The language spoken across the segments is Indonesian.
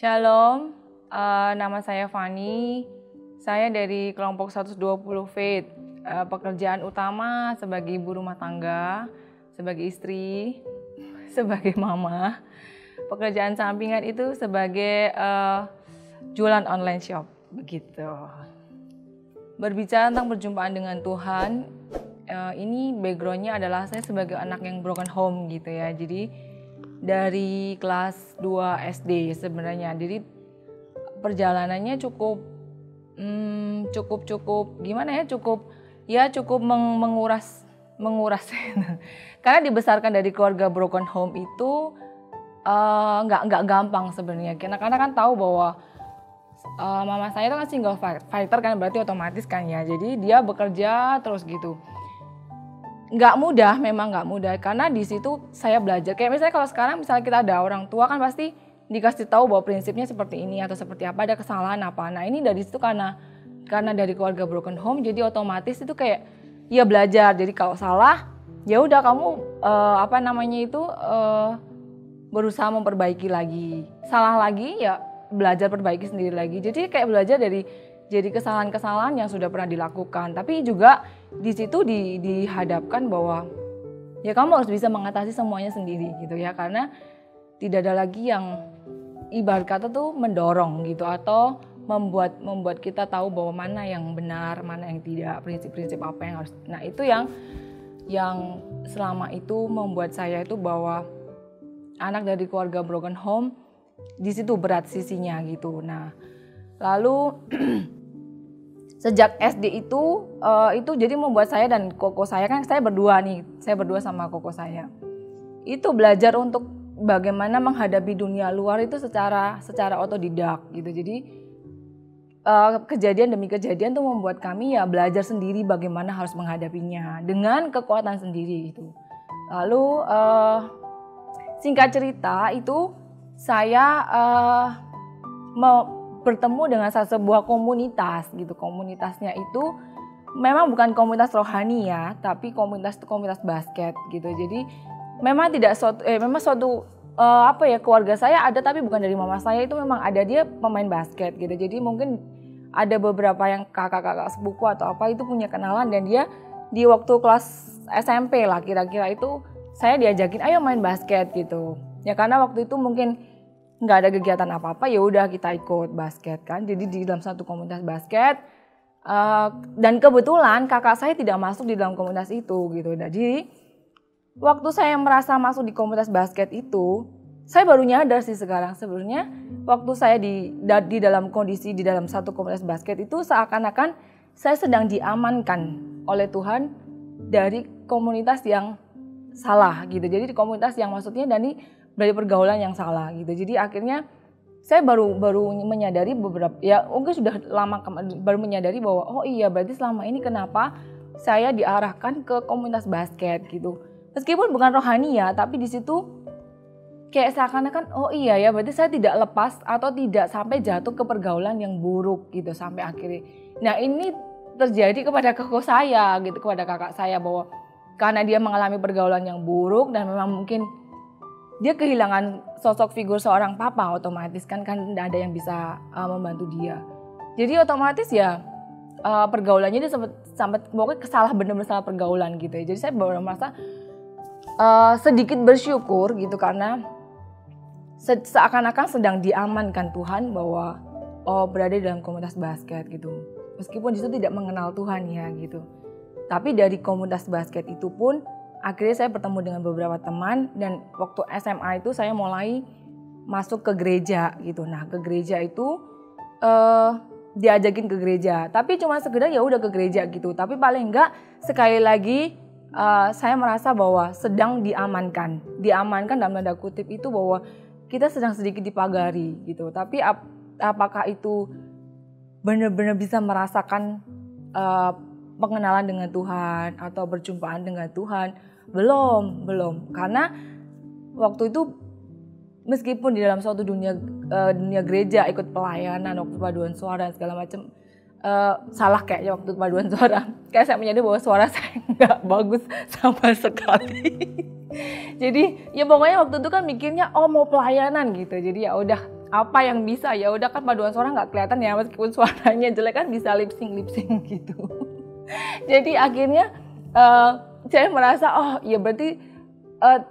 Shalom, nama saya Fani. Saya dari kelompok 120 Faith. Pekerjaan utama sebagai ibu rumah tangga, sebagai istri, sebagai mama. Pekerjaan sampingan itu sebagai jualan online shop, begitu. Berbicara tentang perjumpaan dengan Tuhan, ini backgroundnya adalah saya sebagai anak yang broken home gitu ya. Jadi dari kelas 2 SD sebenarnya. Jadi perjalanannya cukup gimana ya? Cukup menguras. Karena dibesarkan dari keluarga broken home itu nggak gampang sebenarnya. Karena kan tahu bahwa mama saya itu kan single fighter kan, berarti otomatis kan ya. Jadi dia bekerja terus gitu. Memang nggak mudah karena di situ saya belajar. Kayak misalnya kalau sekarang misalnya kita ada orang tua kan pasti dikasih tahu bahwa prinsipnya seperti ini atau seperti apa, ada kesalahan apa. Nah ini dari situ karena dari keluarga broken home jadi otomatis itu kayak ya belajar. Jadi kalau salah ya udah kamu berusaha memperbaiki lagi. Salah lagi ya belajar perbaiki sendiri lagi. Jadi kayak belajar dari kesalahan-kesalahan yang sudah pernah dilakukan. Tapi juga di situ dihadapkan bahwa ya kamu harus bisa mengatasi semuanya sendiri gitu ya. Karena tidak ada lagi yang ibarat kata tuh mendorong gitu atau membuat kita tahu bahwa mana yang benar, mana yang tidak, prinsip-prinsip apa yang harus. Nah, itu yang selama itu membuat saya itu bahwa anak dari keluarga broken home di situ berat sisinya gitu. Nah, lalu sejak SD itu jadi membuat saya dan koko saya, kan saya berdua sama koko saya. Itu belajar untuk bagaimana menghadapi dunia luar itu secara otodidak gitu. Jadi kejadian demi kejadian tuh membuat kami ya belajar sendiri bagaimana harus menghadapinya dengan kekuatan sendiri gitu. Lalu singkat cerita itu saya bertemu dengan sebuah komunitas gitu. Komunitasnya itu memang bukan komunitas rohani ya, tapi komunitas basket gitu. Jadi memang keluarga saya ada, tapi bukan dari mama saya, itu memang ada, dia pemain basket gitu. Jadi mungkin ada beberapa yang kakak-kakak sepupu atau apa itu punya kenalan, dan dia di waktu kelas SMP lah kira-kira itu saya diajakin ayo main basket gitu. Ya karena waktu itu mungkin nggak ada kegiatan apa-apa, ya udah kita ikut basket kan. Jadi di dalam satu komunitas basket dan kebetulan kakak saya tidak masuk di dalam komunitas itu gitu. Jadi waktu saya merasa masuk di komunitas basket itu, saya baru nyadar sih sekarang sebenarnya waktu saya di dalam kondisi di dalam satu komunitas basket itu seakan-akan saya sedang diamankan oleh Tuhan dari komunitas yang salah gitu. Jadi di komunitas yang maksudnya dari pergaulan yang salah gitu. Jadi akhirnya saya baru menyadari mungkin sudah lama baru menyadari bahwa oh iya berarti selama ini kenapa saya diarahkan ke komunitas basket gitu. Meskipun bukan rohani ya, tapi di situ kayak seakan-akan oh iya ya berarti saya tidak lepas atau tidak sampai jatuh ke pergaulan yang buruk gitu sampai akhirnya. Nah ini terjadi kepada kakak saya gitu, kepada kakak saya, bahwa karena dia mengalami pergaulan yang buruk dan memang mungkin dia kehilangan sosok figur seorang papa, otomatis kan tidak ada yang bisa membantu dia. Jadi otomatis ya pergaulannya dia sampai pokoknya benar-benar salah pergaulan gitu ya. Jadi saya baru merasa sedikit bersyukur gitu karena seakan-akan sedang diamankan Tuhan bahwa berada dalam komunitas basket gitu. Meskipun di situ tidak mengenal Tuhan ya gitu. Tapi dari komunitas basket itu pun akhirnya saya bertemu dengan beberapa teman, dan waktu SMA itu saya mulai masuk ke gereja gitu. Nah ke gereja itu diajakin ke gereja, tapi cuma sekedar ya udah ke gereja gitu. Tapi paling enggak sekali lagi saya merasa bahwa sedang diamankan dalam tanda kutip itu, bahwa kita sedang sedikit dipagari gitu. Tapi apakah itu benar-benar bisa merasakan pengenalan dengan Tuhan atau berjumpaan dengan Tuhan? Belum. Karena waktu itu meskipun di dalam suatu dunia gereja ikut pelayanan, waktu paduan suara dan segala macam, salah kayaknya waktu paduan suara. Kayak saya menyadari bahwa suara saya nggak bagus sama sekali. Jadi ya pokoknya waktu itu kan mikirnya mau pelayanan gitu. Jadi ya udah apa yang bisa, ya udah kan paduan suara nggak kelihatan ya, meskipun suaranya jelek kan bisa lip sync gitu. Jadi akhirnya saya merasa oh ya berarti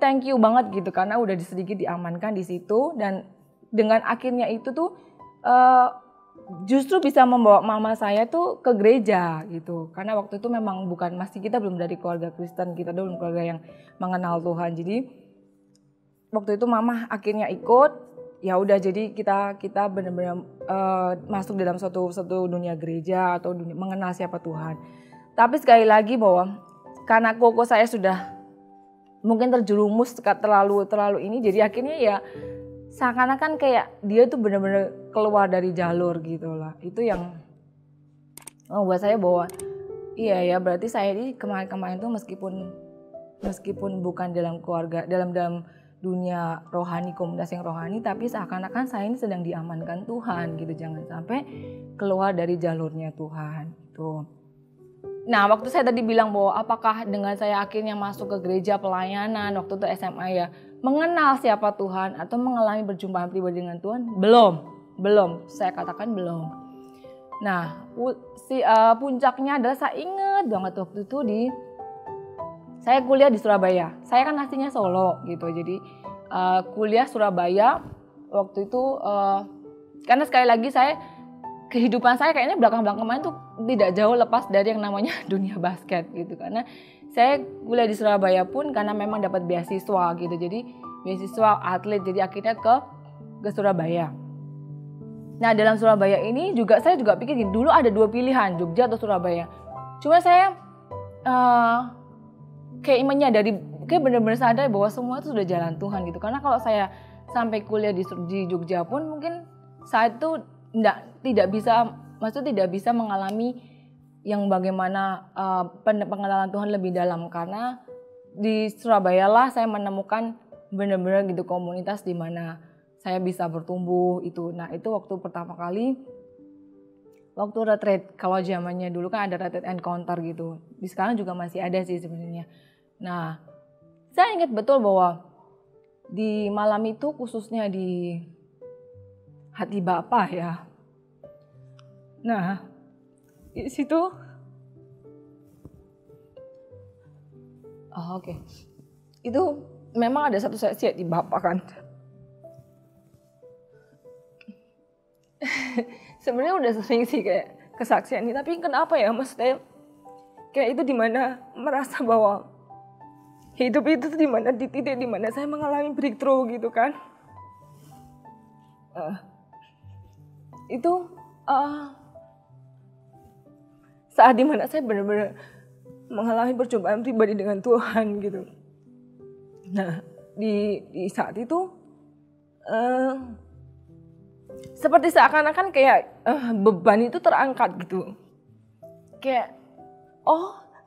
thank you banget gitu, karena udah sedikit diamankan di situ. Dan dengan akhirnya itu tuh justru bisa membawa mama saya tuh ke gereja gitu, karena waktu itu memang masih kita belum dari keluarga Kristen, kita belum keluarga yang mengenal Tuhan. Jadi waktu itu mama akhirnya ikut, ya udah jadi kita benar-benar masuk dalam suatu dunia gereja atau mengenal siapa Tuhan. Tapi sekali lagi bahwa karena koko saya sudah mungkin terjerumus terlalu ini, jadi akhirnya ya seakan-akan kayak dia tuh benar-benar keluar dari jalur gitu lah. Itu yang buat saya bahwa iya ya, berarti saya ini kemarin tuh meskipun bukan dalam keluarga, dalam dunia rohani, komunitas yang rohani, tapi seakan-akan saya ini sedang diamankan Tuhan gitu. Jangan sampai keluar dari jalurnya Tuhan gitu. Nah, waktu saya tadi bilang bahwa apakah dengan saya akhirnya masuk ke gereja pelayanan waktu itu SMA ya, mengenal siapa Tuhan atau mengalami perjumpaan pribadi dengan Tuhan? Belum. Saya katakan belum. Nah, puncaknya adalah saya ingat banget waktu itu saya kuliah di Surabaya. Saya kan aslinya Solo gitu. Jadi kuliah Surabaya waktu itu karena sekali lagi kehidupan saya kayaknya belakang-belakang kemarin tuh tidak jauh lepas dari yang namanya dunia basket gitu. Karena saya kuliah di Surabaya pun karena memang dapat beasiswa gitu. Jadi beasiswa atlet, jadi akhirnya ke Surabaya. Nah, dalam Surabaya ini saya juga pikir gini, dulu ada 2 pilihan, Jogja atau Surabaya. Cuma saya kayak menyadari, kayak benar-benar sadar bahwa semua itu sudah jalan Tuhan gitu. Karena kalau saya sampai kuliah di Jogja pun mungkin saat itu tidak bisa mengalami yang bagaimana pengenalan Tuhan lebih dalam, karena di Surabaya lah saya menemukan benar-benar gitu komunitas di mana saya bisa bertumbuh itu. Nah, itu waktu pertama kali waktu retreat, kalau zamannya dulu kan ada retreat encounter gitu. Di sekarang juga masih ada sih sebenarnya. Nah, saya ingat betul bahwa di malam itu khususnya di Hati Bapa ya. Nah, di situ oke. Itu memang ada satu sesi di Bapak kan. Sebenarnya udah sering sih kayak kesaksian ini, tapi kenapa ya maksudnya kayak itu dimana merasa bahwa hidup itu tuh dimana di titik dimana saya mengalami breakthrough gitu kan. Itu saat dimana saya benar-benar mengalami percobaan pribadi dengan Tuhan gitu. Nah, di saat itu seperti seakan-akan kayak beban itu terangkat gitu. Kayak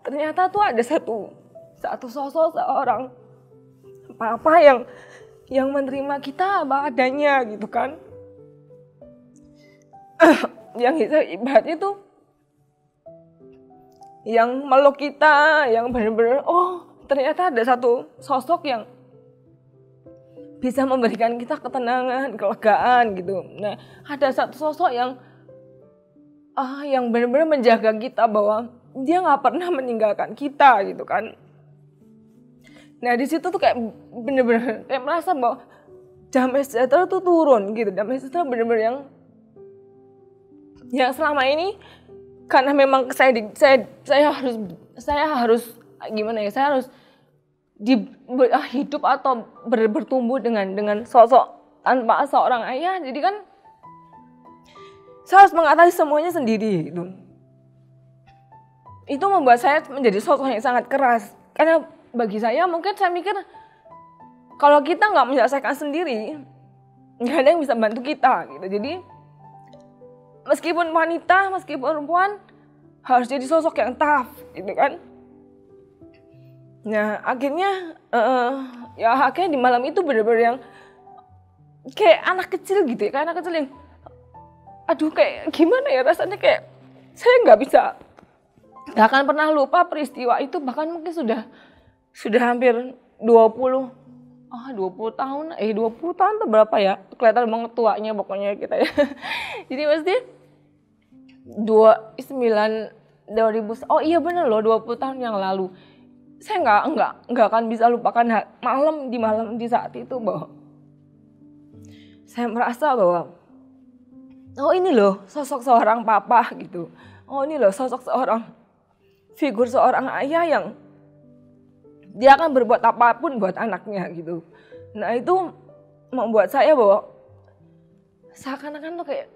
ternyata tuh ada satu sosok seorang papa yang menerima kita apa adanya gitu kan. Yang ibaratnya tuh yang meluk kita, yang benar-benar ternyata ada satu sosok yang bisa memberikan kita ketenangan, kelegaan gitu. Nah, ada satu sosok yang benar-benar menjaga kita, bahwa dia nggak pernah meninggalkan kita gitu kan. Nah, di situ tuh kayak benar-benar kayak merasa bahwa damai sejahtera tuh turun gitu. Damai sejahtera benar-benar yang selama ini karena memang saya harus gimana ya, saya harus hidup atau bertumbuh dengan sosok tanpa seorang ayah. Jadi kan saya harus mengatasi semuanya sendiri gitu. Itu membuat saya menjadi sosok yang sangat keras. Karena bagi saya mungkin saya mikir kalau kita nggak menyelesaikan sendiri, nggak ada yang bisa bantu kita gitu. Jadi meskipun wanita, meskipun perempuan harus jadi sosok yang tough gitu kan. Nah, akhirnya akhirnya di malam itu benar-benar yang kayak anak kecil gitu ya, kayak anak kecil yang kayak gimana ya rasanya, kayak saya nggak akan pernah lupa peristiwa itu. Bahkan mungkin sudah hampir 20 20 tahun, 20 tahun tuh berapa ya? Kelihatan banget tuanya pokoknya kita ya. Jadi pasti 2009, oh iya bener loh, 20 tahun yang lalu. Saya nggak akan bisa lupakan malam di saat itu bahwa saya merasa bahwa oh ini loh sosok seorang papa gitu. Oh ini loh sosok figur seorang ayah yang dia akan berbuat apapun buat anaknya gitu. Nah itu membuat saya bahwa seakan-akan tuh kayak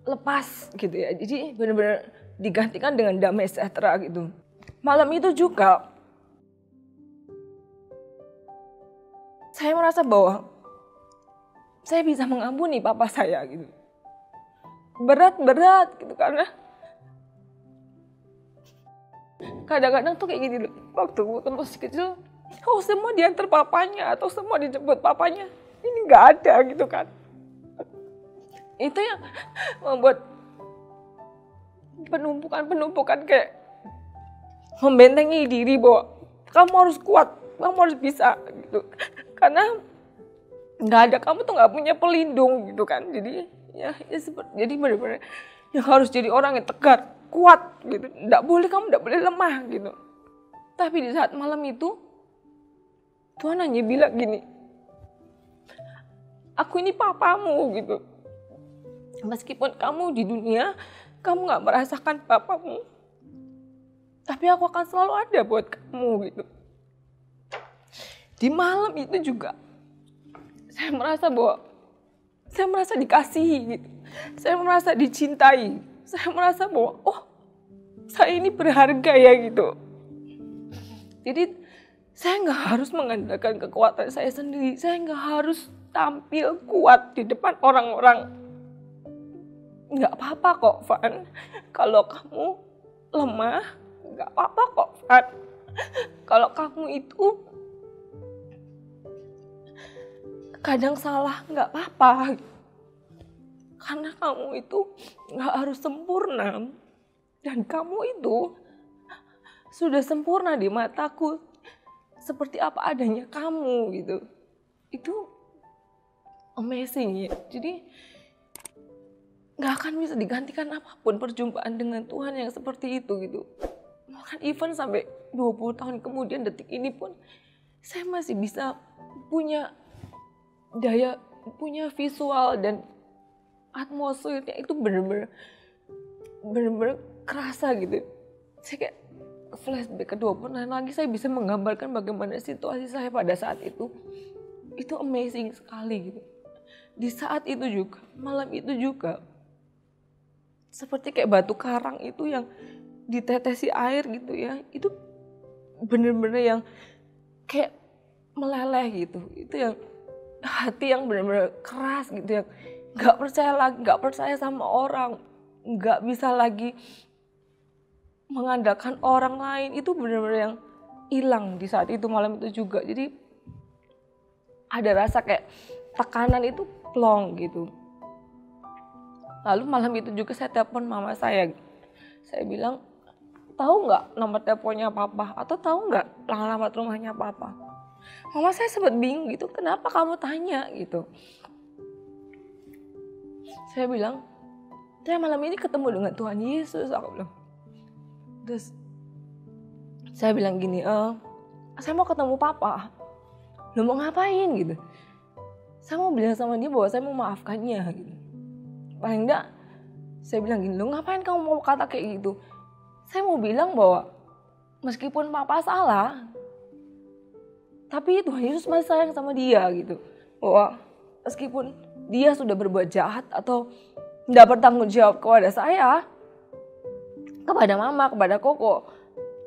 lepas gitu ya. Jadi benar-benar digantikan dengan damai sejahtera gitu. Malam itu juga saya merasa bahwa saya bisa mengampuni papa saya gitu. Berat gitu karena kadang-kadang tuh kayak gini loh, waktu masih kecil, oh semua diantar papanya atau semua dijemput papanya, ini nggak ada gitu kan. Itu yang membuat penumpukan kayak membentengi diri bahwa kamu harus kuat, kamu harus bisa gitu. Karena nggak ada kamu tuh nggak punya pelindung gitu kan. Jadi jadi benar-benar yang harus jadi orang yang tegar, kuat gitu. Kamu nggak boleh lemah gitu. Tapi di saat malam itu Tuhan hanya bilang gini, aku ini papamu gitu. Meskipun kamu di dunia, kamu nggak merasakan papamu, tapi aku akan selalu ada buat kamu gitu. Di malam itu juga saya merasa dikasihi gitu. Saya merasa dicintai. Saya merasa bahwa saya ini berharga ya gitu. Jadi saya nggak harus mengandalkan kekuatan saya sendiri. Saya nggak harus tampil kuat di depan orang-orang. Nggak apa-apa kok, Van. Kalau kamu lemah, nggak apa-apa kok, Van. Kalau kamu itu kadang salah, nggak apa-apa. Karena kamu itu nggak harus sempurna. Dan kamu itu sudah sempurna di mataku. Seperti apa adanya kamu gitu. Itu amazing ya. Jadi nggak akan bisa digantikan apapun perjumpaan dengan Tuhan yang seperti itu gitu. Bahkan even sampai 20 tahun kemudian detik ini pun saya masih bisa punya visual dan atmosfernya itu bener-bener kerasa gitu. Saya kayak flashback ke 20 tahun lagi, saya bisa menggambarkan bagaimana situasi saya pada saat itu. Itu amazing sekali gitu. Di saat itu juga, malam itu juga, seperti kayak batu karang itu yang ditetesi air gitu ya. Itu bener-bener yang kayak meleleh gitu. Itu yang hati yang benar-benar keras gitu, yang nggak percaya sama orang, nggak bisa lagi mengandalkan orang lain. Itu benar-benar yang hilang di saat itu, malam itu juga. Jadi ada rasa kayak tekanan itu plong gitu. Lalu malam itu juga saya telepon mama saya. Saya bilang, tahu nggak nomor teleponnya papa? Atau tahu nggak alamat rumahnya papa? Mama saya sempat bingung gitu, kenapa kamu tanya gitu. Saya bilang, saya malam ini ketemu dengan Tuhan Yesus, aku bilang. Terus saya bilang gini, saya mau ketemu papa. Lu mau ngapain gitu? Saya mau bilang sama dia bahwa saya mau maafkannya gitu. Paling enggak, saya bilang gini, lu ngapain kamu mau kata kayak gitu? Saya mau bilang bahwa meskipun papa salah, tapi Tuhan Yesus masih sayang sama dia gitu. Bahwa meskipun dia sudah berbuat jahat atau tidak bertanggung jawab kepada saya, kepada mama, kepada Koko,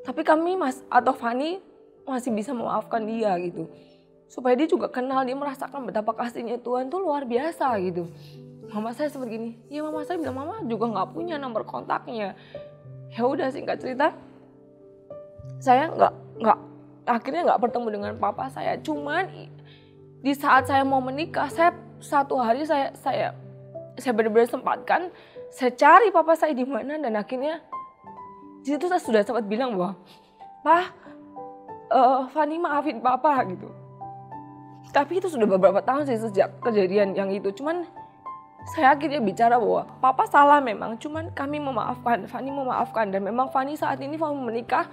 tapi kami atau Fani masih bisa memaafkan dia gitu. Supaya dia juga kenal, dia merasakan betapa kasihnya Tuhan tuh luar biasa gitu. Mama saya seperti gini, ya mama saya bilang mama juga nggak punya nomor kontaknya. Ya udah, singkat cerita, saya akhirnya nggak bertemu dengan papa saya. Cuman di saat saya mau menikah, satu hari saya benar-benar sempatkan, saya cari papa saya di mana, dan akhirnya di situ saya sudah sempat bilang bahwa, Fani maafin papa gitu. Tapi itu sudah beberapa tahun sih sejak kejadian yang itu. Cuman saya akhirnya bicara bahwa papa salah memang, cuman kami memaafkan, Fani memaafkan, dan memang Fani saat ini mau menikah.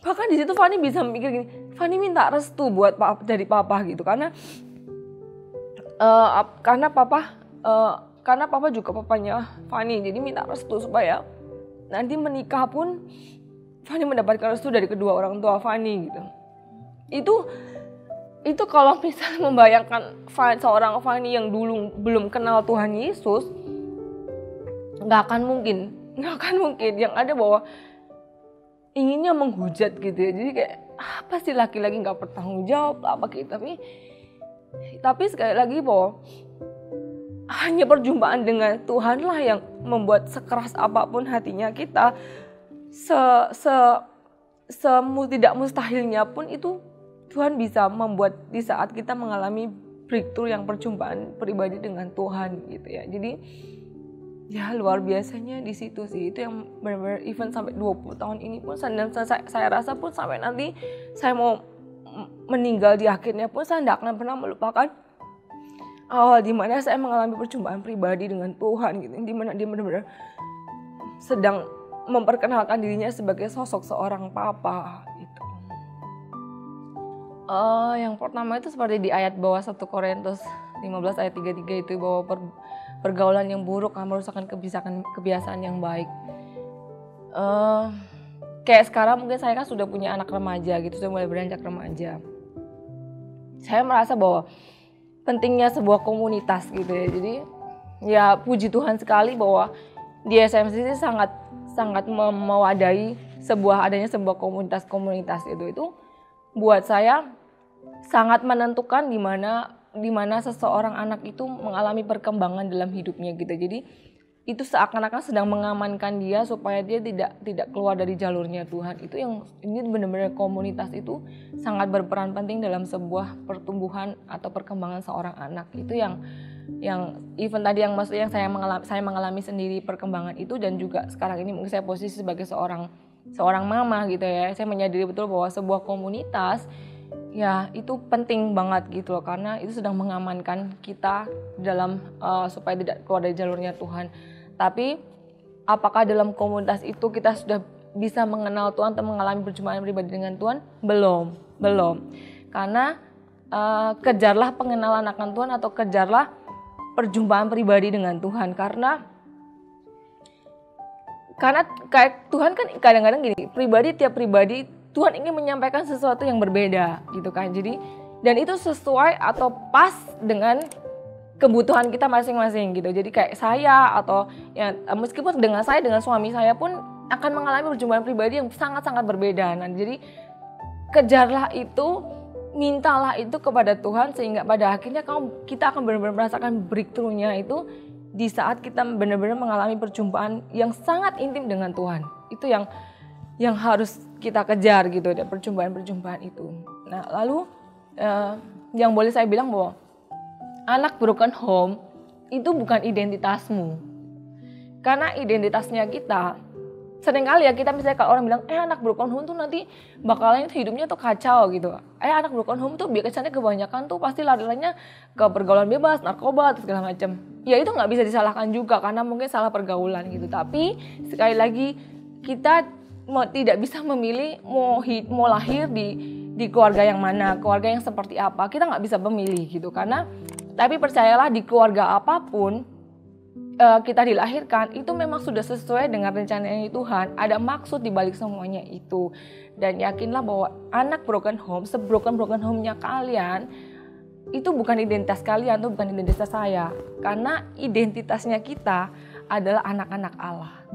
Bahkan di situ Fani bisa mikir gini, Fani minta restu buat dari papa gitu, karena papa juga papanya Fani, jadi minta restu supaya nanti menikah pun Fani mendapatkan restu dari kedua orang tua Fani gitu. Itu kalau misalnya membayangkan seorang Fani yang dulu belum kenal Tuhan Yesus, nggak akan mungkin. Yang ada bahwa inginnya menghujat gitu ya. Jadi kayak apa sih laki-laki nggak bertanggung jawab apa gitu. Tapi sekali lagi bahwa hanya perjumpaan dengan Tuhanlah yang membuat sekeras apapun hatinya kita, tidak mustahilnya pun itu Tuhan bisa membuat di saat kita mengalami breakthrough yang perjumpaan pribadi dengan Tuhan gitu ya. Jadi ya luar biasanya di situ sih. Itu yang benar-benar even sampai 20 tahun ini pun saya rasa pun sampai nanti saya mau meninggal di akhirnya pun saya tidak akan pernah melupakan awal dimana saya mengalami perjumpaan pribadi dengan Tuhan gitu. Dimana dia benar-benar sedang memperkenalkan dirinya sebagai sosok seorang papa gitu. Yang pertama itu seperti di ayat bawah 1 Korintus 15 ayat 33 itu, bahwa pergaulan yang buruk akan merusakkan kebiasaan yang baik. Kayak sekarang mungkin saya kan sudah punya anak remaja gitu, sudah mulai beranjak remaja. Saya merasa bahwa pentingnya sebuah komunitas gitu ya. Jadi ya puji Tuhan sekali bahwa di SMCC sangat mewadai adanya sebuah komunitas itu buat saya sangat menentukan di mana seseorang anak itu mengalami perkembangan dalam hidupnya gitu. Jadi itu seakan-akan sedang mengamankan dia supaya dia tidak keluar dari jalurnya Tuhan. Itu yang ini benar-benar komunitas itu sangat berperan penting dalam sebuah pertumbuhan atau perkembangan seorang anak. Itu yang even tadi yang maksudnya yang saya mengalami sendiri perkembangan itu, dan juga sekarang ini mungkin saya posisi sebagai seorang mama gitu ya. Saya menyadari betul bahwa sebuah komunitas ya itu penting banget gitu loh, karena itu sedang mengamankan kita dalam supaya tidak keluar dari jalurnya Tuhan. Tapi apakah dalam komunitas itu kita sudah bisa mengenal Tuhan atau mengalami perjumpaan pribadi dengan Tuhan? Belum. Karena kejarlah pengenalan akan Tuhan atau kejarlah perjumpaan pribadi dengan Tuhan, karena kayak Tuhan kan kadang-kadang gini, tiap pribadi Tuhan ingin menyampaikan sesuatu yang berbeda gitu kan. Jadi dan itu sesuai atau pas dengan kebutuhan kita masing-masing gitu. Jadi kayak saya atau ya meskipun dengan suami saya pun akan mengalami perjumpaan pribadi yang sangat-sangat berbeda. Nah, jadi kejarlah itu, mintalah itu kepada Tuhan, sehingga pada akhirnya kita akan benar-benar merasakan breakthrough-nya itu di saat kita benar-benar mengalami perjumpaan yang sangat intim dengan Tuhan. Itu yang harus kita kejar gitu, dan perjumpaan itu. Nah, lalu yang boleh saya bilang bahwa anak broken home itu bukan identitasmu. Karena identitasnya kita, seringkali ya kita misalnya kalau orang bilang, anak broken home tuh nanti bakalan hidupnya tuh kacau gitu. Anak broken home tuh biasanya kebanyakan tuh pasti lari-larinya ke pergaulan bebas, narkoba, atau segala macam. Ya itu nggak bisa disalahkan juga karena mungkin salah pergaulan gitu. Tapi sekali lagi kita tidak bisa memilih mau lahir di keluarga yang mana, keluarga yang seperti apa. Kita nggak bisa memilih gitu, tapi percayalah di keluarga apapun kita dilahirkan itu memang sudah sesuai dengan rencananya Tuhan. Ada maksud di balik semuanya itu. Dan yakinlah bahwa anak broken home, broken home-nya kalian itu bukan identitas kalian, itu bukan identitas saya. Karena identitasnya kita adalah anak-anak Allah.